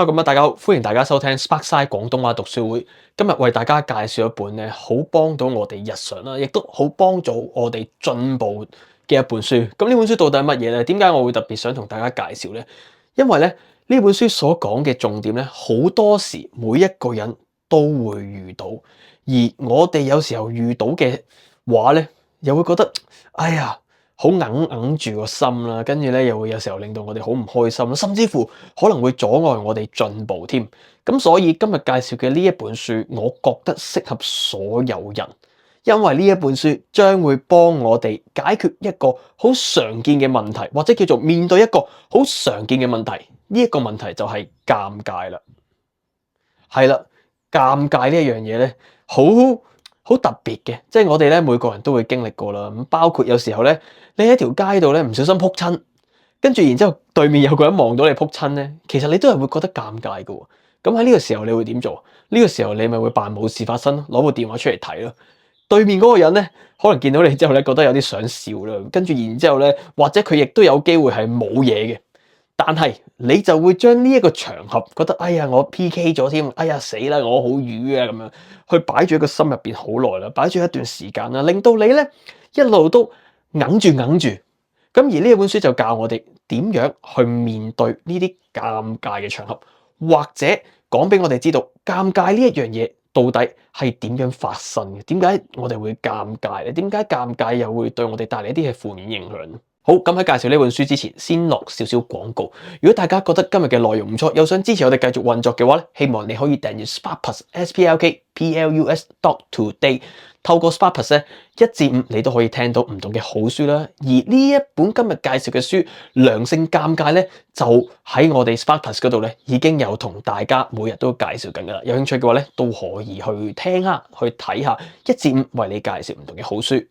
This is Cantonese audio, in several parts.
Hello，大家好，歡迎大家收聽 Sparkside 廣東話讀書會。今日為大家介紹一本咧，好幫到我哋日常啦，亦都好幫助我哋進步嘅一本書。咁呢本書到底係乜嘢咧？點解我會特別想同大家介紹咧？因為咧呢本書所講嘅重點咧，好多時每一個人都會遇到，而我哋有時候遇到嘅話咧，又會覺得哎呀〜好硬住個心啦，跟住咧又會有時候令到我哋好唔開心啦，甚至乎可能會阻礙我哋進步添。咁所以今日介紹嘅呢一本書，我覺得適合所有人，因為呢一本書將會幫我哋解決一個好常見嘅問題，或者叫做面對一個好常見嘅問題。呢一個問題就係尷尬啦。係啦，尷尬呢一樣嘢咧，好特別嘅，即係我哋咧每個人都會經歷過啦。咁包括有時候咧，你喺條街度咧唔小心撲親，跟住然之後對面有個人望到你撲親咧，其實你都係會覺得尷尬嘅喎。咁喺呢個時候你會點做？呢個時候你咪會扮冇事發生咯，攞部電話出嚟睇咯。對面嗰個人咧，可能見到你之後咧，覺得有啲想笑啦，跟住然之後咧，或者佢亦都有機會係冇嘢嘅。但係你就會將呢一個場合覺得，哎呀，我 PK 咗添，哎呀死啦，我好瘀啊咁樣，去擺住喺個心入邊好耐啦，擺住一段時間啦，令到你咧一路都硬住。咁而呢一本書就教我哋點樣去面對呢啲尷尬嘅場合，或者講俾我哋知道尷尬呢一樣嘢到底係點樣發生嘅？點解我哋會尷尬咧？點解尷尬又會對我哋帶嚟一啲嘅負面影響？好，咁喺介紹呢本書之前，先落少少廣告。如果大家覺得今日嘅內容唔錯，又想支持我哋繼續運作嘅話咧，希望你可以訂閱 Sparkplus SPLK+Today。透過 Sparkplus 咧，1至5你都可以聽到唔同嘅好書啦。而呢一本今日介紹嘅書《良性尷尬》咧，就喺我哋 Sparkplus 嗰度咧已經有同大家每日都介紹緊噶啦。有興趣嘅話咧，都可以去聽下，去睇下1至5為你介紹唔同嘅好書。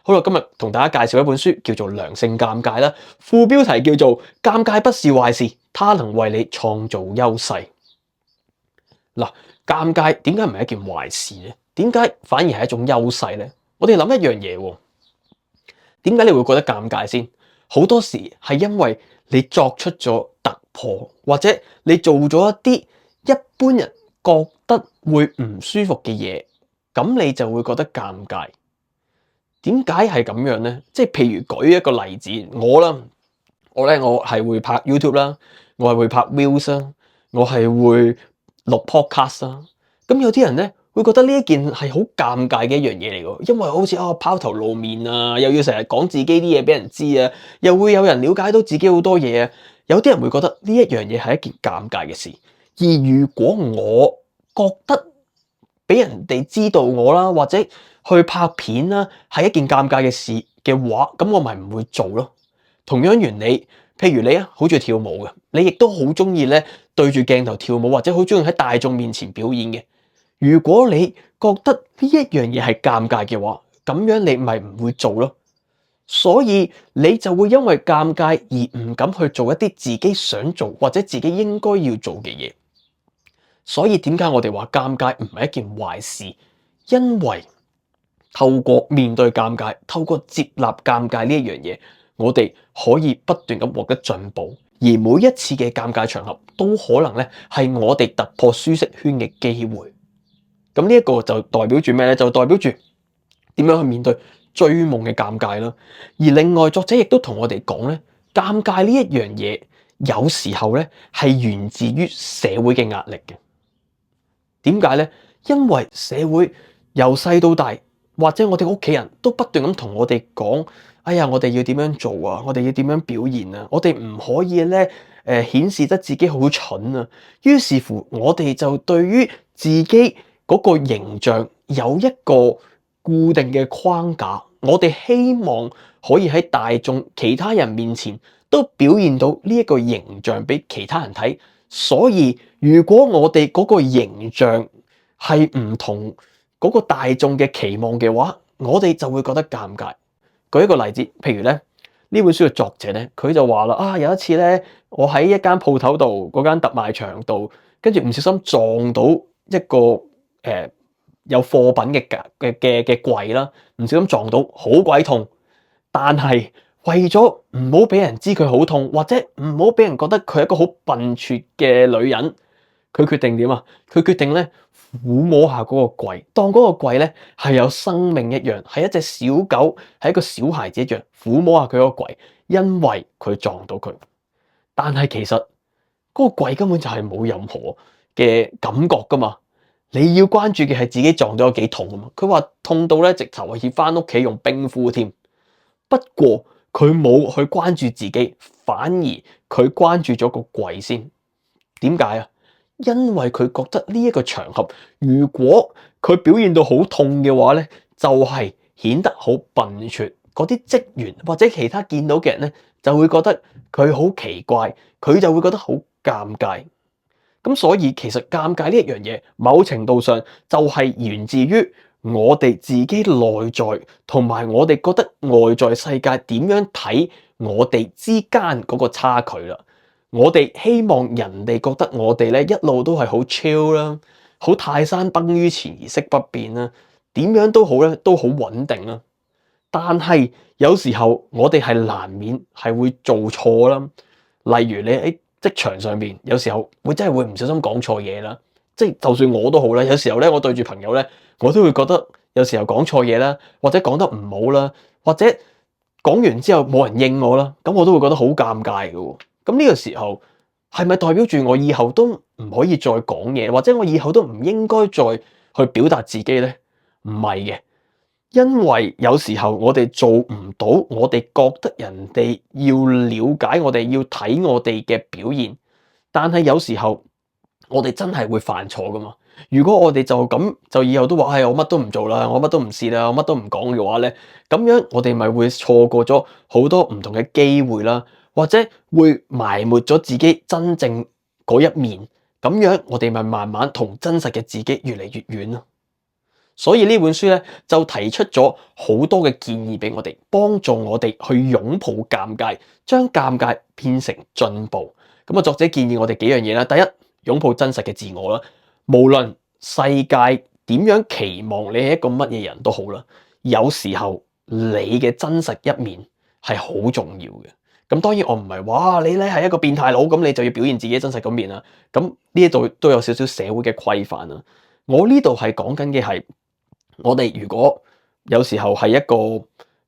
好啦，今日同大家介紹一本書，叫做《良性尷尬》啦。副標題叫做《尷尬不是壞事，它能為你創造優勢》。嗱，尷尬點解唔係一件壞事咧？點解反而係一種優勢咧？我哋諗一樣嘢喎，點解你會覺得尷尬先？好多時係因為你作出咗突破，或者你做咗一啲一般人覺得會唔舒服嘅嘢，咁你就會覺得尷尬。點解係咁樣咧？即係譬如舉一個例子，我係會拍 YouTube 啦，我係會拍 Reels 啦，我係會錄 Podcast 啦。咁有啲人咧會覺得呢一件係好尷尬嘅一樣嘢嚟㗎，因為好似拋頭露面啊，又要成日講自己啲嘢俾人知啊，又會有人了解到自己好多嘢啊。有啲人會覺得呢一樣嘢係一件尷尬嘅事。而如果我覺得俾人哋知道我啦，或者去拍片啦，係一件尷尬嘅事嘅話，咁我咪唔會做咯。同樣原理，譬如你好中意跳舞嘅，你亦都好中意咧對住鏡頭跳舞，或者好中意喺大眾面前表演嘅。如果你覺得呢一樣嘢係尷尬嘅話，咁樣你咪唔會做咯。所以你就會因為尷尬而唔敢去做一啲自己想做或者自己應該要做嘅嘢。所以點解我哋話尷尬唔係一件壞事？因為透過面對尷尬，透過接納尷尬呢一樣嘢，我哋可以不斷咁獲得進步。而每一次嘅尷尬場合，都可能咧係我哋突破舒適圈嘅機會。咁呢一個就代表住咩咧？就代表住點樣去面對追夢嘅尷尬啦。而另外作者亦都同我哋講咧，尷尬呢一樣嘢，有時候咧係源自於社會嘅壓力嘅。點解咧？因為社會由細到大，或者我哋屋企人都不斷咁同我哋講：哎呀，我哋要點樣做啊？我哋要點樣表現啊？我哋唔可以咧顯示得自己好蠢啊！於是乎，我哋就對於自己嗰個形象有一個固定嘅框架。我哋希望可以喺大眾其他人面前都表現到呢一個形象俾其他人睇。所以如果我哋嗰個形象係唔同嗰個大眾嘅期望嘅話，我哋就會覺得尷尬。舉一個例子，譬如咧呢本書嘅作者咧，佢就話啦，有一次咧，我喺一間鋪頭度，嗰間特賣場度，跟住唔小心撞到一個有貨品嘅櫃啦，唔小心撞到，好鬼痛。但係為咗唔好俾人知佢好痛，或者唔好俾人覺得佢係一個好笨拙嘅女人，佢決定點啊？佢決定咧撫摸下嗰個櫃，當嗰個櫃咧係有生命一樣，係一隻小狗，係一個小孩子一樣，撫摸下佢個櫃，因為佢撞到佢。但係其實嗰個櫃根本就係冇任何嘅感覺噶嘛，你要關注嘅係自己撞到有幾痛啊嘛。佢話痛到咧，直頭係要翻屋企用冰敷添。不過佢冇去關注自己，反而佢關注咗個櫃先。點解啊？因為佢覺得呢一個場合，如果佢表現到好痛嘅話咧，就係顯得好笨拙。嗰啲職員或者其他見到嘅人咧，就會覺得佢好奇怪，佢就會覺得好尷尬。咁所以其實尷尬呢一樣嘢，某程度上就係源自於我哋自己內在，同埋我哋覺得外在世界點樣睇我哋之間嗰個差距啦。我哋希望人哋覺得我哋咧一路都係好 chill 啦，好泰山崩於前而色不變啦，點樣都好咧，都好穩定啦。但係有時候我哋係難免係會做錯啦，例如你喺職場上邊，有時候真係會唔小心講錯嘢啦。即係就算我都好啦，有時候咧我對住朋友咧，我都會覺得有時候講錯嘢啦，或者講得唔好啦，或者講完之後冇人應我啦，咁我都會覺得好尷尬嘅喎。咁呢個時候係咪代表住我以後都唔可以再講嘢，或者我以後都唔應該再去表達自己咧？唔係嘅。因為有時候我哋做唔到，我哋覺得人哋要了解我哋，要睇我哋嘅表現，但係有時候我哋真係會犯錯噶嘛。如果我哋就咁就以後都話，我乜都唔做啦，我乜都唔試啦，我乜都唔講嘅話咧，咁樣我哋咪會錯過咗好多唔同嘅機會啦，或者會埋沒咗自己真正嗰一面，咁樣我哋咪慢慢同真實嘅自己越嚟越遠咯。所以呢本書咧就提出咗好多嘅建議俾我哋，幫助我哋去擁抱尷尬，將尷尬變成進步。咁啊，作者建議我哋幾樣嘢啦。第一，擁抱真實嘅自我啦。無論世界點樣期望你係一個乜嘢人都好啦，有時候你嘅真實一面係好重要嘅。咁當然我唔係話你咧係一個變態佬，咁你就要表現自己真實嗰面啦。咁呢一度都有少少社會嘅規範啦。我呢度係講緊嘅係，我哋如果有時候係一個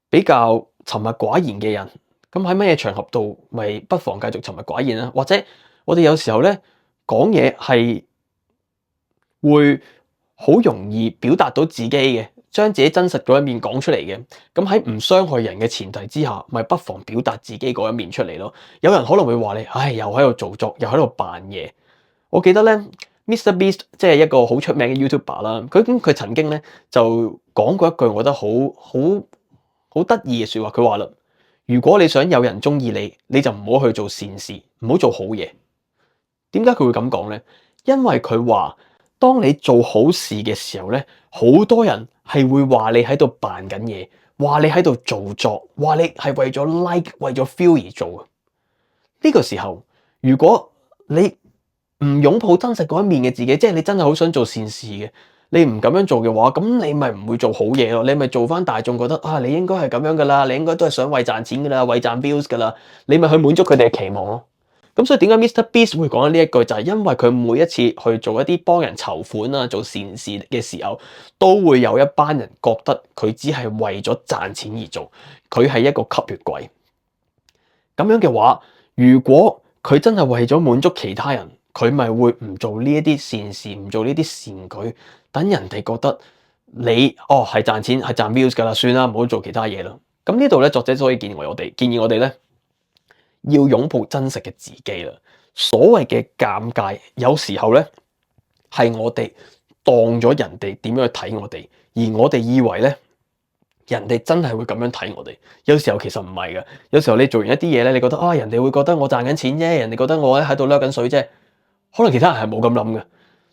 比較沉默寡言嘅人，咁喺乜嘢場合度，咪不妨繼續沉默寡言啦。或者我哋有時候咧講嘢係會好容易表達到自己嘅，將自己真實嗰一面講出嚟嘅。咁喺唔傷害人嘅前提之下，咪不妨表達自己嗰一面出嚟咯。有人可能會話你，唉，又喺度做作，又喺度扮嘢。我記得咧，MrBeast 即係一個好出名嘅 YouTuber 啦。佢曾經咧就講過一句我覺得好得意嘅説話。佢話啦：如果你想有人中意你，你就唔好去做善事，唔好做好嘢。點解佢會咁講咧？因為佢話，當你做好事嘅時候咧，好多人係會話你喺度扮緊嘢，話你喺度做作，話你係為咗 like 為咗 feel 而做啊。呢個時候，如果你唔擁抱真實嗰一面嘅自己，即係你真係好想做善事嘅，你唔咁樣做嘅話，咁你咪唔會做好嘢咯。你咪做翻大眾覺得啊，你應該係咁樣噶啦，你應該都係想為賺錢噶啦，為賺 views 噶啦，你咪去滿足佢哋嘅期望咯。咁所以點解 MrBeast 會講呢一句，就係因為佢每一次去做一啲幫人籌款啊、做善事嘅時候，都會有一班人覺得佢只係為咗賺錢而做，佢係一個吸血鬼。咁樣嘅話，如果佢真係為咗滿足其他人，佢咪會唔做呢一啲善事，唔做呢啲善舉，等人哋覺得你係賺錢係賺 views 噶啦，算啦，唔好做其他嘢啦。咁呢度咧，作者所以建議我哋咧要擁抱真實嘅自己啦。所謂嘅尷尬，有時候咧係我哋當咗人哋點樣去睇我哋，而我哋以為咧人哋真係會咁樣睇我哋。有時候其實唔係嘅，有時候你做完一啲嘢咧，你覺得人哋會覺得我賺緊錢啫，人哋覺得我喺度掠緊水啫。可能其他人係冇咁諗嘅。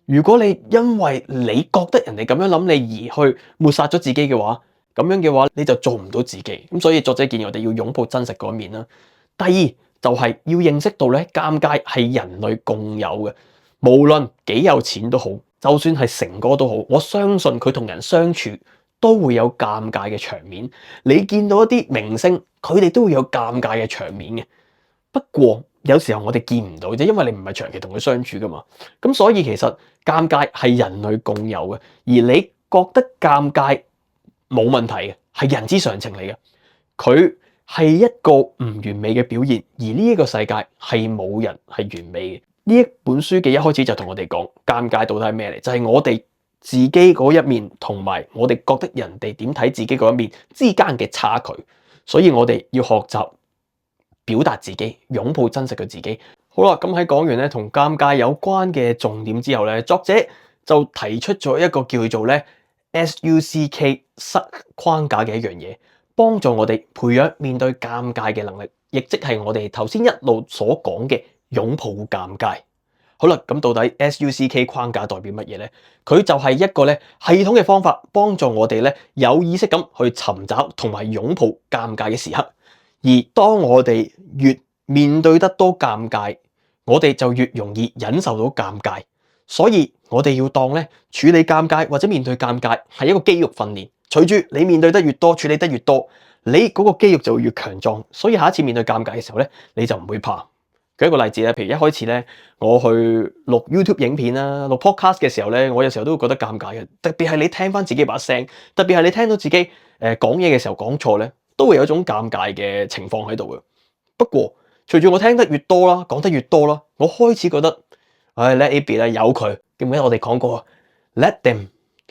如果你因為你覺得人哋咁樣諗你而去抹殺咗自己嘅話，咁樣嘅話你就做唔到自己。咁所以作者建議我哋要擁抱真實嗰一面啦。第二就係要認識到咧，尷尬係人類共有嘅，無論幾有錢都好，就算係成哥都好，我相信佢同人相處都會有尷尬嘅場面。你見到一啲明星，佢哋都會有尷尬嘅場面嘅。不過有時候我哋見唔到啫，因為你唔係長期同佢相處噶嘛。咁所以其實尷尬係人類共有嘅，而你覺得尷尬冇問題嘅，係人之常情嚟嘅。佢係一個唔完美嘅表現，而呢一個世界係冇人係完美嘅。呢一本書嘅一開始就同我哋講，尷尬到底係咩嚟？就係我哋自己嗰一面同埋我哋覺得人哋點睇自己嗰一面之間嘅差距。所以我哋要學習表達自己，擁抱真實嘅自己。好啦，咁喺講完咧同尷尬有關嘅重點之後咧，作者就提出咗一個叫做咧 SUCK 框架嘅一樣嘢，幫助我哋培養面對尷尬嘅能力，亦即係我哋頭先一路所講嘅擁抱尷尬。好啦，咁到底 SUCK 框架代表乜嘢咧？佢就係一個咧系統嘅方法，幫助我哋咧有意識咁去尋找同埋擁抱尷尬嘅時刻。而當我哋越面對得多尷尬，我哋就越容易忍受到尷尬。所以我哋要當咧處理尷尬或者面對尷尬係一個肌肉訓練。隨住你面對得越多，處理得越多，你嗰個肌肉就會越強壯。所以下一次面對尷尬嘅時候咧，你就唔會怕。舉一個例子咧，譬如一開始咧，我去錄 YouTube 影片啦、錄 Podcast 嘅時候咧，我有時候都會覺得尷尬嘅。特別係你聽翻自己把聲，特別係你聽到自己講嘢嘅時候講錯咧，都會有一種尷尬嘅情況喺度嘅。不過隨住我聽得越多啦，講得越多啦，我開始覺得，let it be 啦，由佢。記唔記得我哋講過 Let them,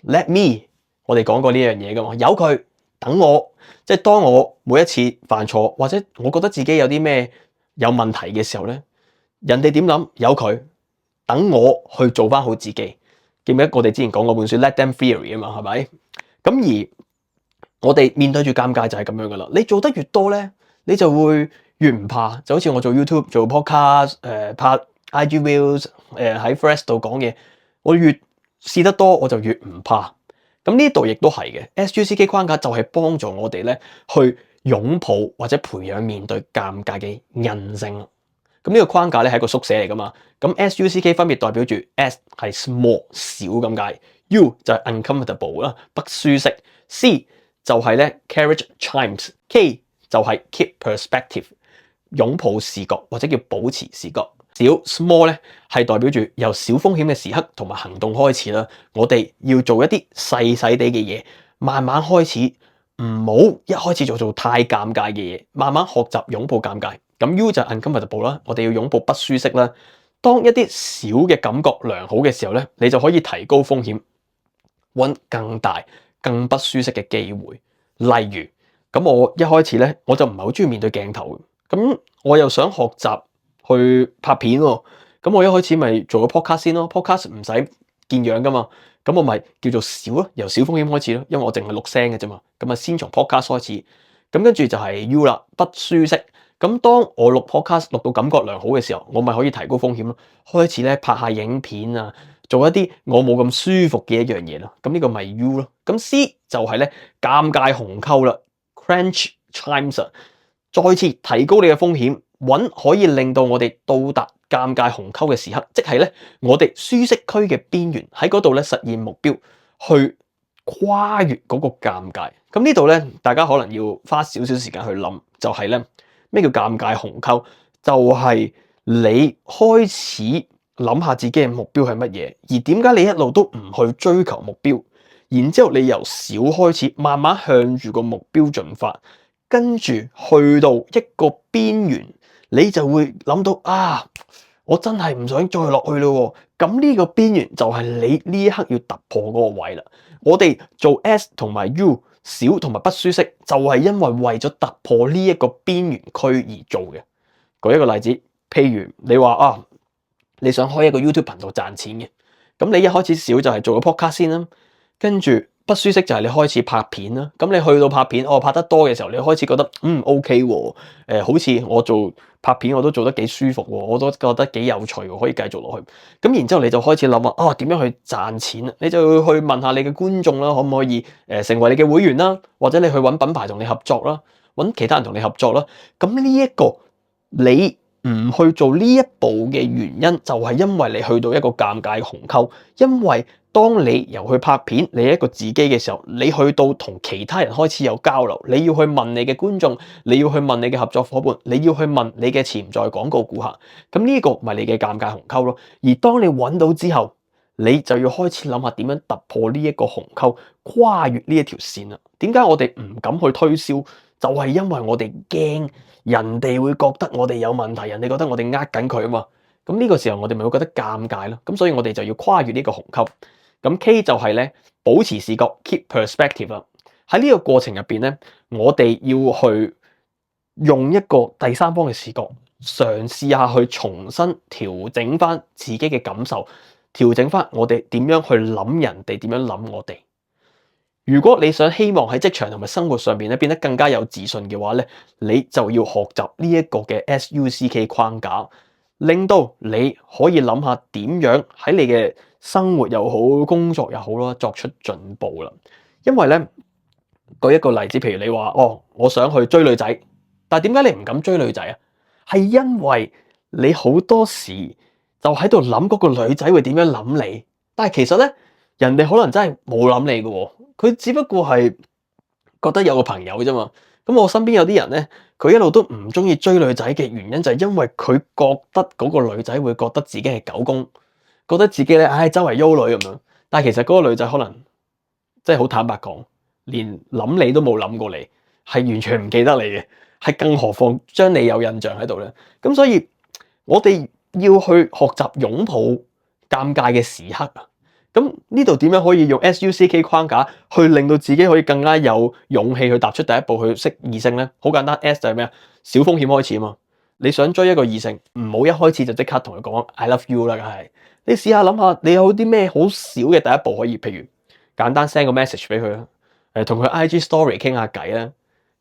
let me， 我哋講過呢樣嘢噶嘛，由佢，等我。即係當我每一次犯錯，或者我覺得自己有啲咩有問題嘅時候咧，人哋點諗，由佢，等我去做翻好自己。記唔記得我哋之前講過本書 Let Them Theory 啊嘛，係咪？咁而我哋面對住尷尬就係咁樣噶啦。你做得越多咧，你就會越唔怕。就好似我做 YouTube、做 Podcast、拍 IG Reels、喺 Threads 度講嘢，我越試得多，我就越唔怕。咁呢度亦都係嘅。SUCK 框架就係幫助我哋咧去擁抱或者培養面對尷尬嘅韌性。咁呢個框架咧係一個縮寫嚟噶嘛。咁 SUCK 分別代表住 S 係 small 小咁解，U 就係 uncomfortable 啦，不舒適，C 就係咧 carriage chimes，K 就係 keep perspective 擁抱視覺或者叫保持視覺。小 small 咧係代表住由小風險嘅時刻同埋行動開始啦。我哋要做一啲細細地嘅嘢，慢慢開始，唔好一開始就做太尷尬嘅嘢，慢慢學習擁抱尷尬。咁 U 就係 uncomfortable 啦，我哋要擁抱不舒適啦。當一啲小嘅感覺良好嘅時候咧，你就可以提高風險，搵更大、更不舒適嘅機會。例如，咁我一開始咧我就唔係好中意面對鏡頭嘅，咁我又想學習去拍片喎，咁我一開始咪做個 podcast 先咯。podcast 唔使見樣噶嘛，咁我咪叫做小咯，由小風險開始咯，因為我淨係錄聲嘅啫嘛。咁啊，先從 podcast 開始，咁跟住就係 U 啦，不舒適。咁當我錄 podcast 錄到感覺良好嘅時候，我咪可以提高風險咯，開始咧拍下影片啊，做一啲我冇咁舒服嘅一樣嘢咯。咁呢個咪 U 咯。咁 C 就係咧尷尬鴻溝啦 ，crunch chimes，再次提高你嘅風險。揾可以令到我哋到達尷尬鴻溝嘅時刻，即係咧我哋舒適區嘅邊緣，喺嗰度咧實現目標，去跨越嗰個尷尬。咁呢度咧，大家可能要花少少時間去諗，就係咧咩叫尷尬鴻溝？就係你開始諗下自己嘅目標係乜嘢，而點解你一路都唔去追求目標？然之後你由小開始，慢慢向住個目標進發，跟住去到一個邊緣。你就會諗到啊，我真係唔想再落去咯。咁呢個邊緣就係你呢一刻要突破嗰個位啦。我哋做 S 同埋 U 小同埋不舒適，就係因為為咗突破呢一個邊緣區而做嘅。舉一個例子，譬如你話啊，你想開一個 YouTube 頻道賺錢嘅，咁你一開始小就係做個 podcast 先啦，跟住不舒適就係你開始拍片啦。咁你去到拍片，拍得多嘅時候，你開始覺得OK 喎，好似我做拍片我都做得幾舒服喎，我都覺得幾有趣喎，可以繼續落去。咁然之後你就開始諗啊，點樣去賺錢啊？你就去問下你嘅觀眾啦，可唔可以成為你嘅會員啦？或者你去揾品牌同你合作啦，揾其他人同你合作啦。咁呢一個你唔去做呢一步嘅原因，就係因為你去到一個尷尬嘅鴻溝，因為當你由去拍片，你係一個自己嘅時候，你去到同其他人開始有交流，你要去問你嘅觀眾，你要去問你嘅合作夥伴，你要去問你嘅潛在廣告顧客，咁呢個咪你嘅尷尬鴻溝咯。而當你揾到之後，你就要開始諗下點樣突破呢一個鴻溝，跨越呢一條線啦。點解我哋唔敢去推銷？就係因為我哋驚人哋會覺得我哋有問題，人哋覺得我哋呃緊佢啊嘛。咁呢個時候我哋咪會覺得尷尬咯。咁所以我哋就要跨越呢個鴻溝。咁 K 就係咧保持視覺 keep perspective 啦。喺呢個過程入邊咧，我哋要去用一個第三方嘅視角，嘗試下去重新調整翻自己嘅感受，調整翻我哋點樣去諗人哋點樣諗我哋。如果你想希望喺職場同埋生活上邊咧變得更加有自信嘅話咧，你就要學習呢一個嘅 SUCK 框架，令到你可以諗下點樣喺你嘅生活又好，工作又好啦，作出進步啦。因為咧，舉一個例子，譬如你話哦，我想去追女仔，但係點解你唔敢追女仔啊？係因為你好多時就喺度諗嗰個女仔會點樣諗你，但係其實咧，人哋可能真係冇諗你嘅，佢只不過係覺得有個朋友啫嘛。咁我身邊有啲人咧，佢一路都唔中意追女仔嘅原因就係因為佢覺得嗰個女仔會覺得自己係狗公。覺得自己咧，周圍優女咁樣，但係其實嗰個女仔可能即係好坦白講，連諗你都冇諗過你，係完全唔記得你嘅，係更何況將你有印象喺度咧。咁所以我哋要去學習擁抱尷尬嘅時刻啊。咁呢度點樣可以用 SUCK 框架去令到自己可以更加有勇氣去踏出第一步去識異性咧？好簡單 ，S 就係咩啊？小風險開始啊嘛。你想追一個異性，唔好一開始就即刻同佢講 I love you 啦，梗係。你試下諗下，你有啲咩好少嘅第一步可以，譬如簡單 send 個 message 俾佢啦，同佢 IG story 傾下偈啦。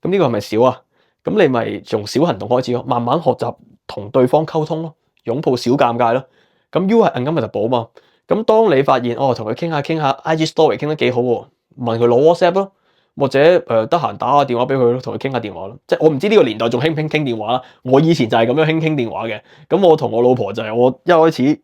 咁呢個係咪少啊？咁你咪從小行動開始咯，慢慢學習同對方溝通咯，擁抱小尷尬咯。咁 U 係 uncommon 嘛。咁當你發現哦，同佢傾下，IG story 傾得幾好喎，問佢攞 WhatsApp 咯，或者得閒打下電話俾佢咯，同佢傾下電話咯。即係我唔知呢個年代仲興唔興傾電話啦。我以前就係咁樣傾電話嘅。咁我同我老婆就係我一開始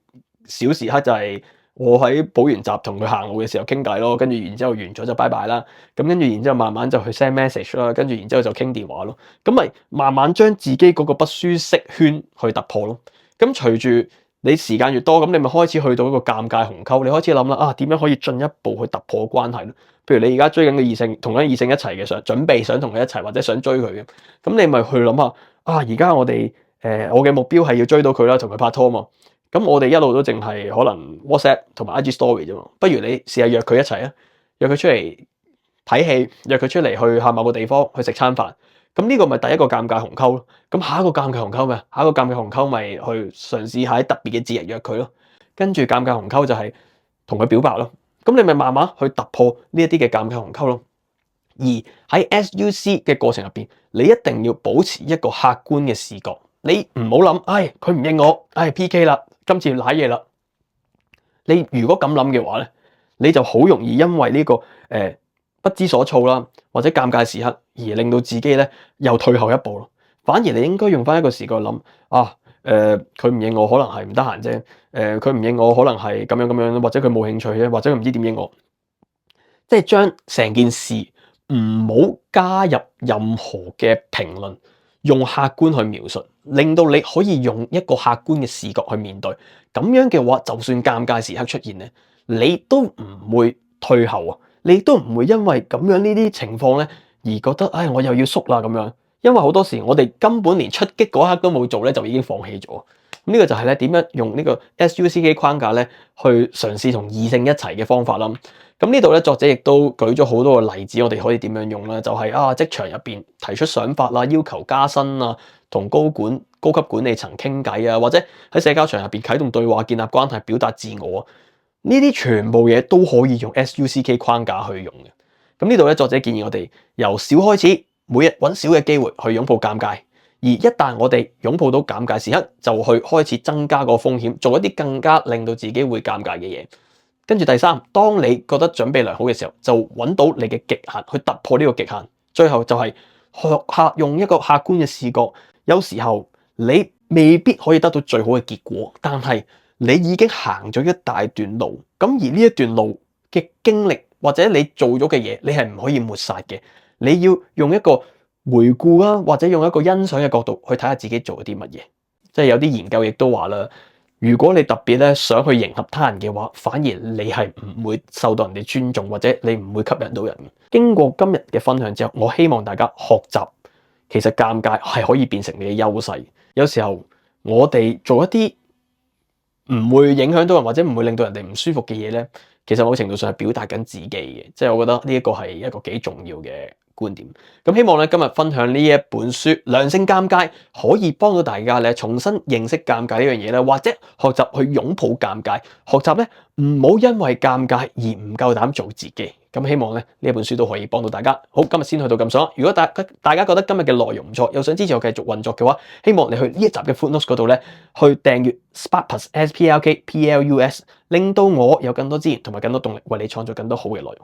小時刻就係我喺寶源集同佢行路嘅時候傾偈咯，跟住然之後完咗就拜拜啦。咁跟住然之後慢慢就去 send message 啦，跟住然之後就傾電話咯。咁咪慢慢將自己嗰個不舒適圈去突破咯。咁隨住你時間越多，咁你咪開始去到一個尷尬鴻溝，你開始諗啦，啊點樣可以進一步去突破關係咧？譬如你而家追緊嘅異性，同緊異性一齊嘅，準備想同佢一齊或者想追佢嘅，咁你咪去諗下，啊而家我哋我嘅目標係要追到佢啦，同佢拍拖嘛。咁我哋一路都淨係可能 WhatsApp 同埋 IG story 啫嘛，不如你試下約佢一齊啊，約佢出嚟睇戲，約佢出嚟去下某個地方去食餐飯。咁呢個咪第一個尷尬鴻溝咯。咁下一個尷尬鴻溝咩？下一個尷尬鴻溝咪去嘗試喺特別嘅節日約佢咯。跟住尷尬鴻溝就係同佢表白咯。咁你咪慢慢去突破呢一啲嘅尷尬鴻溝咯。而喺 SUC 嘅過程入邊，你一定要保持一個客觀嘅視覺。你唔好諗，佢唔應我，PK 啦，今次瀨嘢啦。你如果咁諗嘅話咧，你就好容易因為呢個不知所措啦，或者尷尬時刻而令到自己咧又退後一步咯。反而你應該用翻一個視角諗，佢唔應我可能係唔得閒啫，佢唔應我可能係咁樣咁樣，或者佢冇興趣啫，或者佢唔知點應我。即係將成件事唔好加入任何嘅評論，用客觀去描述，令到你可以用一個客觀嘅視覺去面對。咁樣嘅話，就算尷尬時刻出現咧，你都唔會退後啊！你都唔會因為咁樣呢啲情況咧而覺得，我又要縮啦咁樣。因為好多時我哋根本連出擊嗰刻都冇做咧，就已經放棄咗。呢個就係咧點樣用呢個 SUCK 框架咧去嘗試同異性一齊嘅方法啦。咁呢度咧作者亦都舉咗好多個例子，我哋可以點樣用咧？就係職場入邊提出想法啦，要求加薪啊，同高級管理層傾偈啊，或者喺社交場入邊啟動對話、建立關係、表達自我啊，呢啲全部嘢都可以用 SUCK 框架去用嘅。咁呢度咧作者建議我哋由小開始，每日揾小嘅機會去擁抱尷尬。而一旦我哋擁抱到尷尬時刻，就去開始增加個風險，做一啲更加令到自己會尷尬嘅嘢。跟住第三，當你覺得準備良好嘅時候，就揾到你嘅極限，去突破呢個極限。最後就係學下用一個客觀嘅視覺。有時候你未必可以得到最好嘅結果，但係你已經行咗一大段路，咁而呢一段路嘅經歷或者你做咗嘅嘢，你係唔可以抹殺嘅。你要用一個回顧啊，或者用一個欣賞嘅角度去睇下自己做咗啲乜嘢。即係有啲研究亦都話啦，如果你特別咧想去迎合他人嘅話，反而你係唔會受到人哋尊重，或者你唔會吸引到人。經過今日嘅分享之後，我希望大家學習，其實尷尬係可以變成你嘅優勢。有時候我哋做一啲唔會影響到人或者唔會令到人哋唔舒服嘅嘢咧，其實某程度上係表達緊自己嘅，即係我覺得呢一個係一個幾重要嘅觀點。咁希望咧今日分享呢一本書《良性尷尬》可以幫到大家咧重新認識尷尬呢樣嘢咧，或者學習去擁抱尷尬，學習咧唔好因為尷尬而唔夠膽做自己。咁希望咧呢一本書都可以幫到大家。好，今日先去到咁上。如果大家覺得今日嘅內容唔錯，又想支持我繼續運作嘅話，希望你去呢一集嘅 Footnotes 嗰度咧去訂閱 Sparkplus SPLK PLUS，令到我有更多資源同埋更多動力為你創造更多好嘅內容。